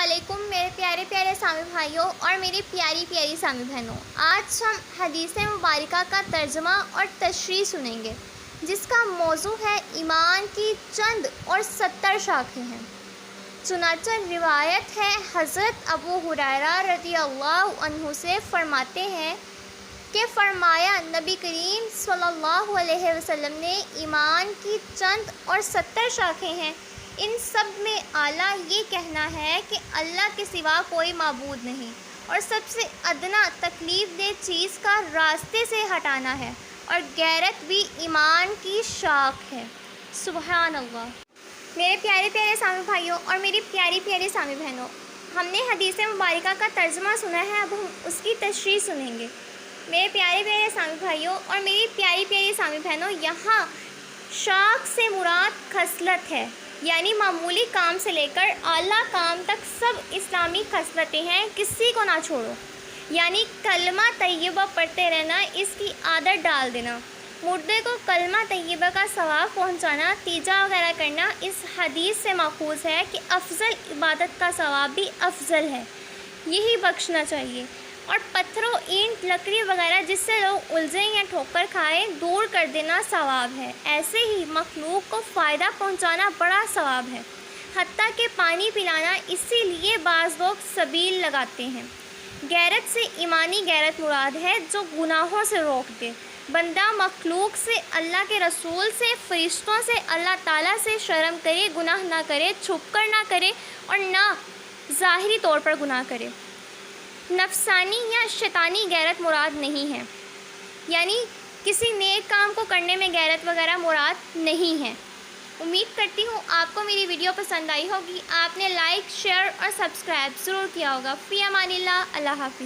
علیکم میرے پیارے پیارے سامع بھائیوں اور میری پیاری پیاری سامع بہنوں۔ آج ہم حدیث مبارکہ کا ترجمہ اور تشریح سنیں گے، جس کا موضوع ہے ایمان کی چند اور 70 شاخیں ہیں۔ چنانچہ روایت ہے، حضرت ابو ہریرہ رضی اللہ عنہ سے فرماتے ہیں کہ فرمایا نبی کریم صلی اللہ علیہ وسلم نے ایمان کی چند اور 70 شاخیں ہیں، ان سب میں اعلیٰ یہ کہنا ہے کہ اللہ کے سوا کوئی معبود نہیں، اور سب سے ادنا تکلیف دہ چیز کا راستے سے ہٹانا ہے، اور غیرت بھی ایمان کی شاخ ہے۔ سبحان اللہ۔ میرے پیارے پیارے سامع بھائیوں اور میری پیاری پیاری سامع بہنوں، ہم نے حدیث مبارکہ کا ترجمہ سنا ہے، اب ہم اس کی تشریح سنیں گے۔ میرے پیارے پیارے سامع بھائیوں اور میری پیاری پیاری سامع بہنوں، یہاں شاخ سے مراد خصلت ہے، یعنی معمولی کام سے لے کر اعلیٰ کام تک سب اسلامی خصلتیں ہیں، کسی کو نہ چھوڑو، یعنی کلمہ طیبہ پڑھتے رہنا، اس کی عادت ڈال دینا، مردے کو کلمہ طیبہ کا ثواب پہنچانا، تیجا وغیرہ کرنا، اس حدیث سے ماخوذ ہے کہ افضل عبادت کا ثواب بھی افضل ہے، یہی بخشنا چاہیے، اور پتھروں، اینٹ، لکڑی وغیرہ جس سے لوگ الجھیں یا ٹھوکر کھائیں، دور کر دینا ثواب ہے۔ ایسے ہی مخلوق کو فائدہ پہنچانا بڑا ثواب ہے، حتیٰ کہ پانی پلانا، اسی لیے بعض لوگ سبیل لگاتے ہیں۔ غیرت سے ایمانی غیرت مراد ہے جو گناہوں سے روک دے۔ بندہ مخلوق سے، اللہ کے رسول سے، فرشتوں سے، اللہ تعالیٰ سے شرم کرے، گناہ نہ کرے، چھپ کر نہ کرے اور نہ ظاہری طور پر گناہ کرے۔ نفسانی یا شیطانی غیرت مراد نہیں ہے، یعنی کسی نیک کام کو کرنے میں غیرت وغیرہ مراد نہیں ہے۔ امید کرتی ہوں آپ کو میری ویڈیو پسند آئی ہوگی، آپ نے لائک، شیئر اور سبسکرائب ضرور کیا ہوگا۔ فی امان اللہ، اللہ حافظ۔